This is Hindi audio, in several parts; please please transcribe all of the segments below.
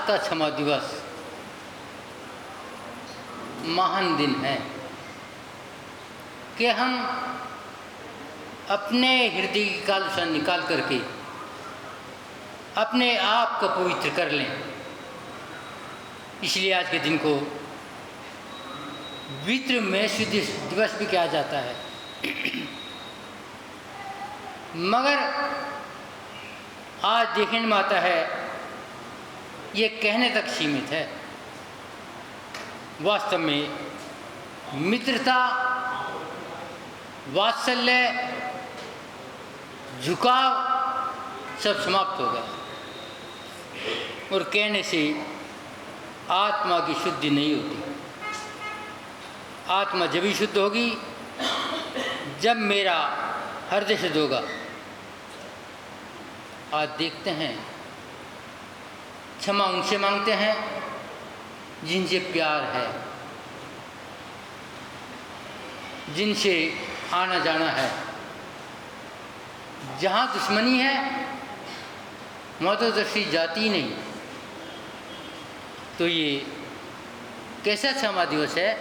का क्षमा दिवस महान दिन है कि हम अपने हृदय की कालुषा निकाल करके अपने आप को पवित्र कर लें। इसलिए आज के दिन को वित्र महर्षि दिवस भी कहा जाता है। मगर आज देखने में आता है ये कहने तक सीमित है। वास्तव में मित्रता, वात्सल्य, झुकाव सब समाप्त हो गया और कहने से आत्मा की शुद्धि नहीं होती। आत्मा जब ही शुद्ध होगी जब मेरा हृदय शुद्ध होगा। आज देखते हैं क्षमा उनसे मांगते हैं जिनसे प्यार है, जिनसे आना जाना है। जहाँ दुश्मनी है वहाँ तो दृष्टि जाती नहीं। तो ये कैसा क्षमा दिवस है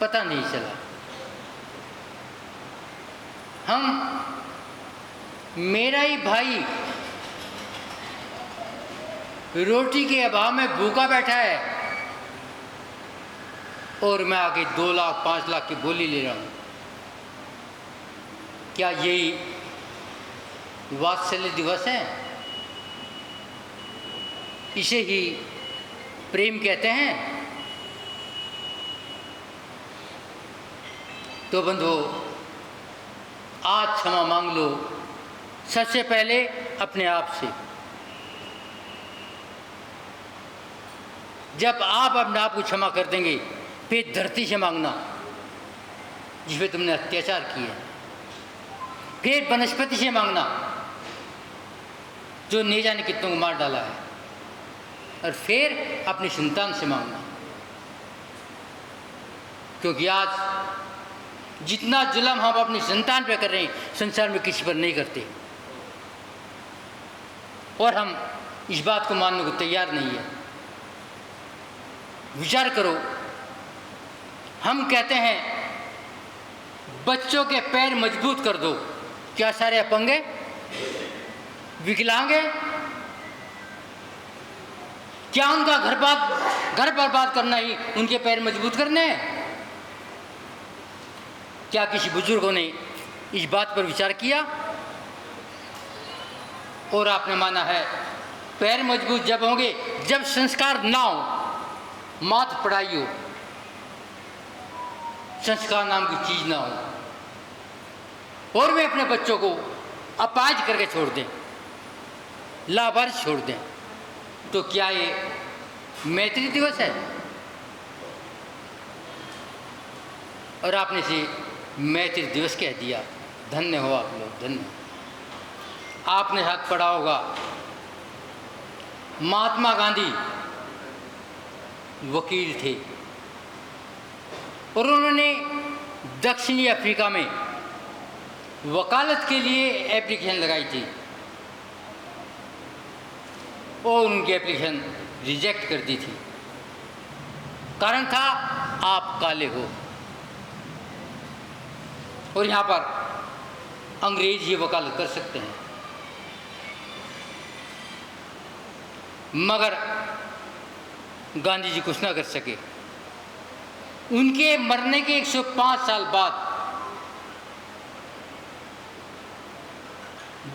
पता नहीं चला। मेरा ही भाई रोटी के अभाव में भूखा बैठा है और मैं आगे 2 लाख 5 लाख की बोली ले रहा हूँ। क्या यही वात्सल्य दिवस है? इसे ही प्रेम कहते हैं। तो बंधुओं, आज क्षमा मांग लो सबसे पहले अपने आप से। जब आप अपने आप को क्षमा कर देंगे फिर धरती से मांगना जिस पे तुमने अत्याचार किए, फिर वनस्पति से मांगना जो नहीं जाने कितनों को मार डाला है, और फिर अपनी संतान से मांगना। क्योंकि आज जितना जुल्म हम अपनी संतान पे कर रहे हैं संसार में किसी पर नहीं करते, और हम इस बात को मानने को तैयार नहीं है। विचार करो, हम कहते हैं बच्चों के पैर मजबूत कर दो, क्या सारे अपंग हैं, विकलांग हैं? क्या उनका घर बर्बाद करना ही उनके पैर मजबूत करने हैं? क्या किसी बुजुर्गों ने इस बात पर विचार किया? और आपने माना है पैर मजबूत जब होंगे जब संस्कार ना हो, मात पढ़ाई हो, संस्कार नाम की चीज ना हो, और वे अपने बच्चों को अपाज करके छोड़ दें, लावारिस छोड़ दें। तो क्या ये मैत्री दिवस है? और आपने से मैत्री दिवस कह दिया। धन्य हो आप लोग, धन्य। आपने हक पढ़ा होगा महात्मा गांधी वकील थे और उन्होंने दक्षिणी अफ्रीका में वकालत के लिए एप्लीकेशन लगाई थी और उनकी एप्लीकेशन रिजेक्ट कर दी थी। कारण था आप काले हो और यहाँ पर अंग्रेज ही वकालत कर सकते हैं। मगर गांधी जी कुछ ना कर सके। उनके मरने के 105 साल बाद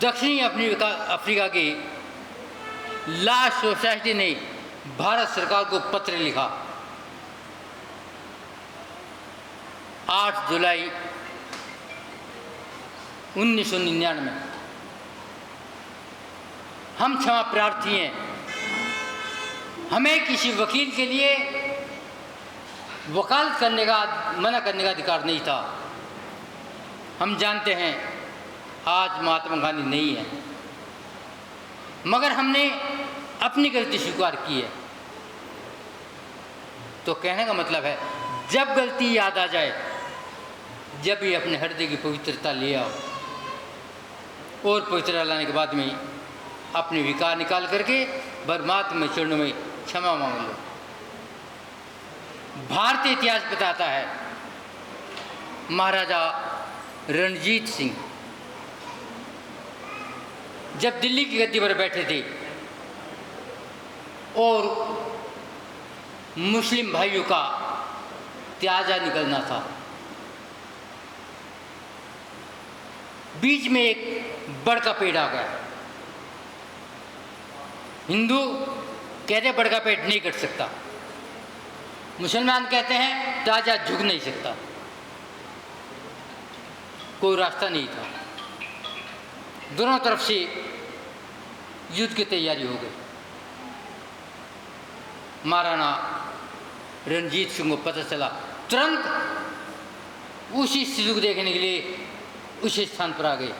दक्षिणी अफ्रीका की लॉ सोसाइटी ने भारत सरकार को पत्र लिखा। 8 जुलाई 1999। हम क्षमा प्रार्थी हैं। हमें किसी वकील के लिए वकालत करने का मना करने का अधिकार नहीं था। हम जानते हैं आज महात्मा गांधी नहीं है, मगर हमने अपनी गलती स्वीकार की है। तो कहने का मतलब है जब गलती याद आ जाए, जब भी अपने हृदय की पवित्रता ले आओ और पवित्रता लाने के बाद में अपने विकार निकाल करके बरमात में चरणों में क्षमा मांग लो। भारतीय इतिहास बताता है महाराजा रणजीत सिंह जब दिल्ली की गद्दी पर बैठे थे और मुस्लिम भाइयों का त्याजा निकलना था, बीच में एक बड़ का पेड़ आ गया। हिंदू कहते बड़ का पेड़ नहीं कट सकता, मुसलमान कहते हैं ताजा झुक नहीं सकता। कोई रास्ता नहीं था, दोनों तरफ से युद्ध की तैयारी हो गई। महाराणा रणजीत सिंह को पता चला, तुरंत उसी स्थिति को देखने के लिए उसी स्थान पर आ गए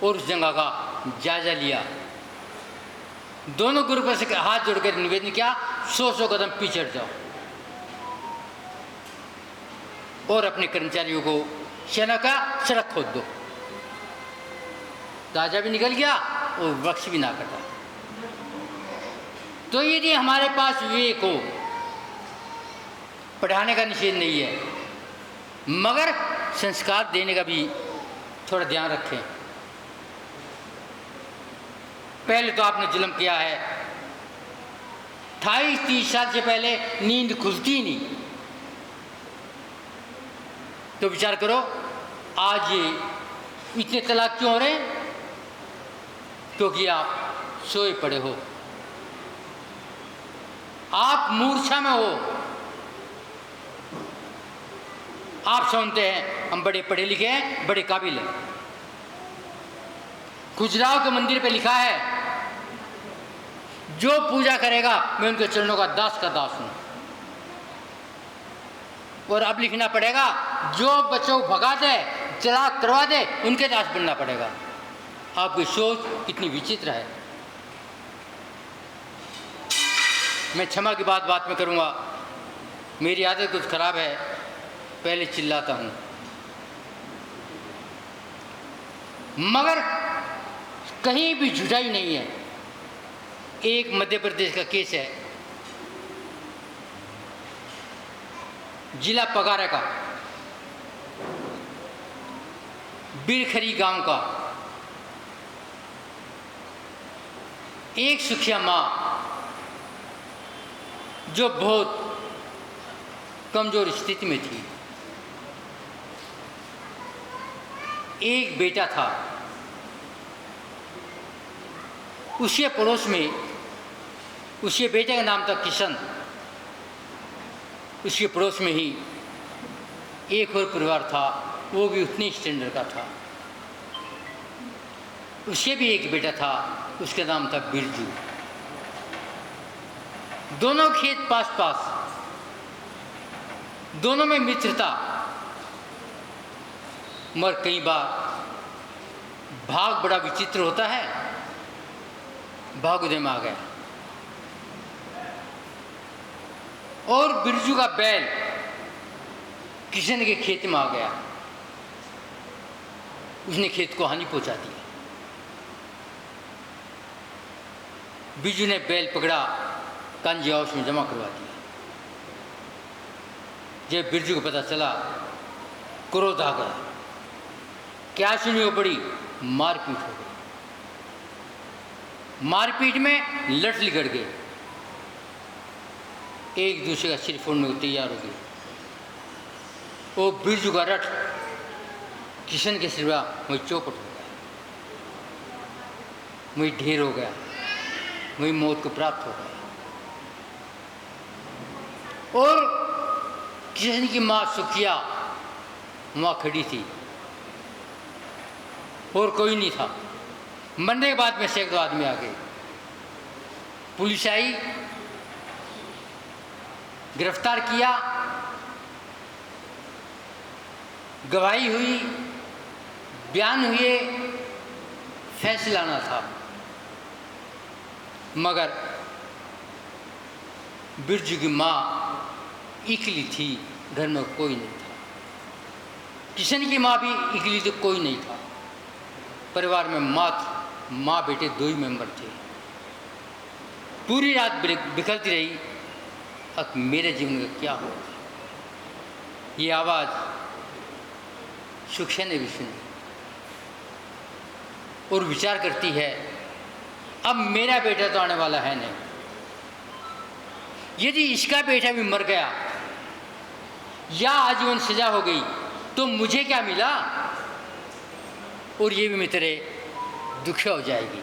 और उस जगह का जायजा लिया। दोनों ग्रुपों से हाथ जोड़कर निवेदन किया, 100 कदम पीछे हट जाओ और अपने कर्मचारियों को सेना का सड़क खोद दो। ताजा भी निकल गया और वृक्ष भी ना कटा। तो यदि हमारे पास विवेक हो, पढ़ाने का निषेध नहीं है, मगर संस्कार देने का भी थोड़ा ध्यान रखें। पहले तो आपने जुल्म किया है, 28-30 साल से पहले नींद खुलती ही नहीं, तो विचार करो आज ये इतने तलाक क्यों हो रहे हैं? क्योंकि आप सोए पड़े हो, आप मूर्छा में हो। आप समझते हैं हम बड़े पढ़े लिखे हैं, बड़े काबिल हैं। खजुराहो के मंदिर पे लिखा है, जो पूजा करेगा मैं उनके चरणों का दास हूं। और अब लिखना पड़ेगा, जो बच्चों को भगा दे, तलाक करवा दे, उनके दास बनना पड़ेगा। आपकी सोच कितनी विचित्र है। मैं क्षमा की बात में करूंगा, मेरी आदत कुछ खराब है, पहले चिल्लाता हूं, मगर कहीं भी झूठाई नहीं है। एक मध्य प्रदेश का केस है, जिला पगारा का, बिरखरी गांव का एक सुखिया माँ जो बहुत कमजोर स्थिति में थी, एक बेटा था, उसके पड़ोस में उसके बेटे का नाम था किशन। उसके पड़ोस में ही एक और परिवार था, वो भी उतनी स्टैंडर्ड का था। उसके भी एक बेटा था, उसका नाम था बिरजू। दोनों खेत पास पास, दोनों में मित्रता, मगर कई बार भाग बड़ा विचित्र होता है, भाग उदय में आ गया और बिरजू का बैल किशन के खेत में आ गया। उसने खेत को हानि पहुंचा दी। बिरजू ने बैल पकड़ा, कांजी हाउस में जमा करवा दिया। जब बिरजू को पता चला, क्रोध आ गया। क्या सुनियो पड़ी? मारपीट हो गई। मारपीट में लठ लिगड़ गए, एक दूसरे का सिर फोड़ने को तैयार हो गए। वो बिरजू का रथ किशन के सिवा वही चौपट हो गया, वही ढेर हो गया, वही मौत को प्राप्त हो गया। और किशन की माँ सुखिया वहाँ खड़ी थी और कोई नहीं था। मरने के बाद में सैकड़ों आदमी आ गए, पुलिस आई, गिरफ्तार किया, गवाही हुई, बयान हुए, फैसला आना था। मगर बिरजू की माँ इकली थी, घर में कोई नहीं था। किशन की माँ भी इकली थी, कोई नहीं था। परिवार में माँ बेटे 2 ही मेंबर थे। पूरी रात बिखरती रही, अब मेरे जीवन का क्या हो। ये आवाज़ सुखिया ने भी सुनी और विचार करती है, अब मेरा बेटा तो आने वाला है नहीं, यदि इसका बेटा भी मर गया या आजीवन सजा हो गई तो मुझे क्या मिला, और ये भी मित्रे दुखी हो जाएगी।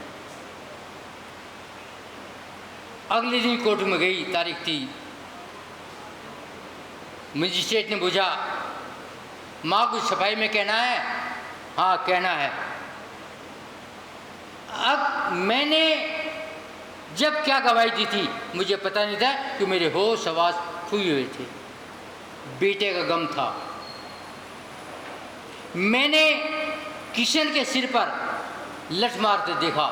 अगले दिन कोर्ट में गई, तारीख थी। मजिस्ट्रेट ने पूछा, माँ कुछ सफाई में कहना है? हाँ कहना है। अब मैंने जब क्या गवाही दी थी मुझे पता नहीं था कि मेरे होश हवास खोए हुए थे, बेटे का गम था। मैंने किशन के सिर पर लठ मारते देखा,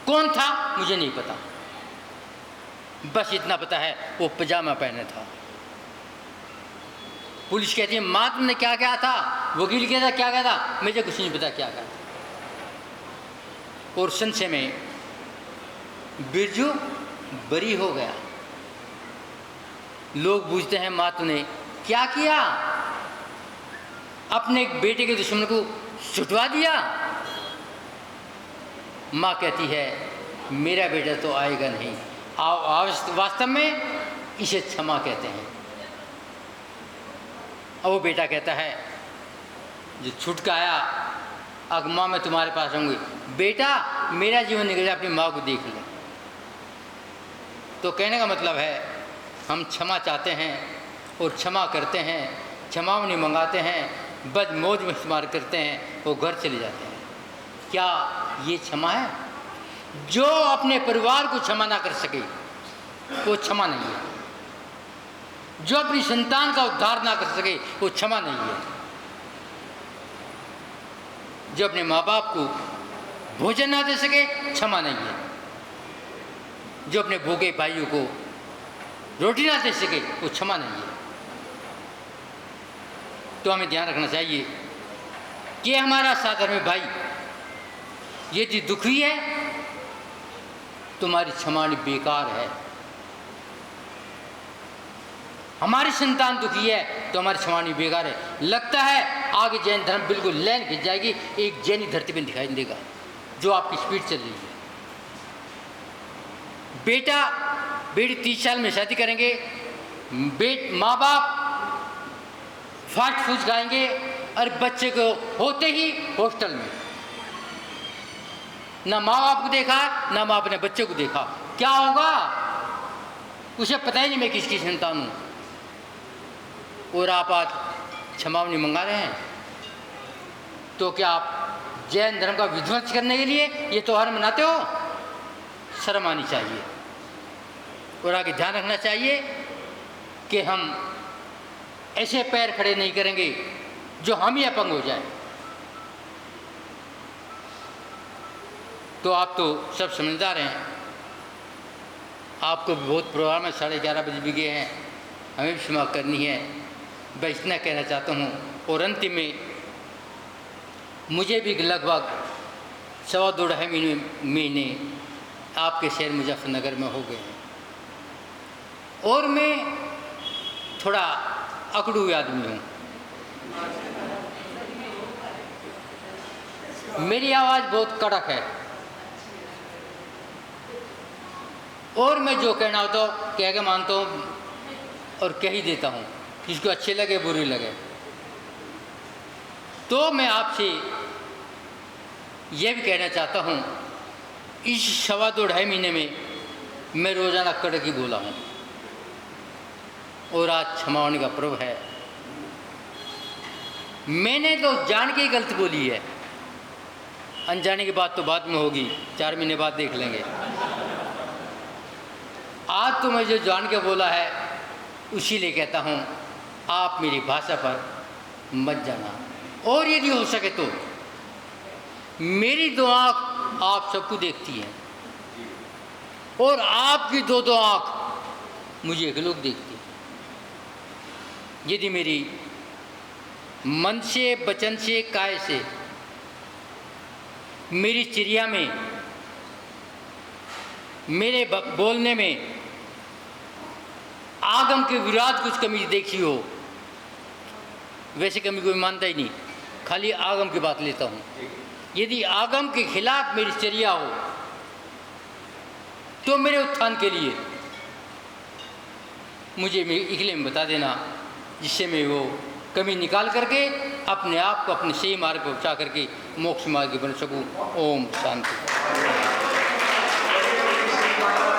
कौन था मुझे नहीं पता, बस इतना पता है वो पजामा पहने था। पुलिस कहती है, माँ तुमने क्या कहा था? वकील कहता क्या कहा था? मुझे कुछ नहीं पता क्या कहा था। और संशय में बिरजू बरी हो गया। लोग पूछते हैं, माँ तूने क्या किया? अपने बेटे के दुश्मन को छुटवा दिया। माँ कहती है, मेरा बेटा तो आएगा नहीं, वास्तव में इसे क्षमा कहते हैं। और वो बेटा कहता है, जो छूट का आया, अब माँ मैं तुम्हारे पास रहूँगी। बेटा मेरा जीवन निकल जाए, अपनी माँ को देख ले। तो कहने का मतलब है, हम क्षमा चाहते हैं और क्षमा करते हैं, क्षमावनी मंगाते हैं, बस मौज में इस्तेमाल करते हैं, वो घर चले जाते हैं। क्या ये क्षमा है? जो अपने परिवार को क्षमा ना कर सके वो क्षमा नहीं है। जो अपनी संतान का उद्धार ना कर सके वो क्षमा नहीं है। जो अपने माँ बाप को भोजन ना दे सके क्षमा नहीं है। जो अपने भूखे भाइयों को रोटी ना दे सके वो क्षमा नहीं है। तो हमें ध्यान रखना चाहिए कि हमारा साधर्मी भाई यदि दुखी है तुम्हारी क्षमा बेकार है। हमारी संतान दुखी है तो हमारी क्षमा बेकार है। लगता है आगे जैन धर्म बिल्कुल लाइन खिंच जाएगी, एक जैनी धरती पर दिखाई देगा जो आपकी स्पीड चल रही है। बेटा बेटी 30 साल में शादी करेंगे, माँ बाप फास्ट फूड खाएंगे और बच्चे को होते ही हॉस्टल में, ना माँ बाप को देखा ना माँ अपने बच्चे को देखा। क्या होगा उसे पता ही नहीं मैं किसकी संतान हूँ। और आप आज क्षमावनी मंगा रहे हैं, तो क्या आप जैन धर्म का विध्वंस करने के लिए ये त्योहार मनाते हो? शर्म आनी चाहिए। और आगे ध्यान रखना चाहिए कि हम ऐसे पैर खड़े नहीं करेंगे जो हम ही अपंग हो जाए। तो आप तो सब समझदार हैं, आपको बहुत प्रोग्राम है, 11:30 बज भी गए हैं, हमें भी क्षमा करनी है। बस इतना कहना चाहता हूँ। और अंतिम में मुझे भी लगभग 2.5 महीने आपके शहर मुजफ्फरनगर में हो गए हैं और मैं थोड़ा अकड़ू आदमी हूँ। मेरी आवाज़ बहुत कड़क है और मैं जो कहना होता हूँ कह के मानता हूँ और कह ही देता हूँ, किसको अच्छे लगे बुरी लगे। तो मैं आपसे यह भी कहना चाहता हूँ, इस 2.5 महीने में मैं रोज़ाना कड़क ही बोला हूँ और आज क्षमावनी का पर्व है। मैंने तो जान के ही गलत बोली है, अनजाने की बात तो बाद में होगी, 4 महीने बाद देख लेंगे। आज तो मैं जो जान के बोला है उसी लिए कहता हूँ, आप मेरी भाषा पर मत जाना। और यदि हो सके तो मेरी 2 आँख आप सबको देखती हैं और आपकी 2 आँख मुझे एक लोग देखती हैं। यदि मेरी मन से, वचन से, काया से मेरी चिड़िया में मेरे बोलने में आगम के विरोध कुछ कमी देखी हो, वैसे कमी कोई मानता ही नहीं, खाली आगम की बात लेता हूँ। यदि आगम के खिलाफ मेरी चर्या हो तो मेरे उत्थान के लिए मुझे इकले में बता देना, जिससे मैं वो कमी निकाल करके अपने आप को अपने सही मार्ग पर पहुँचा करके मोक्ष मार्ग बन सकूँ। ओम शांति।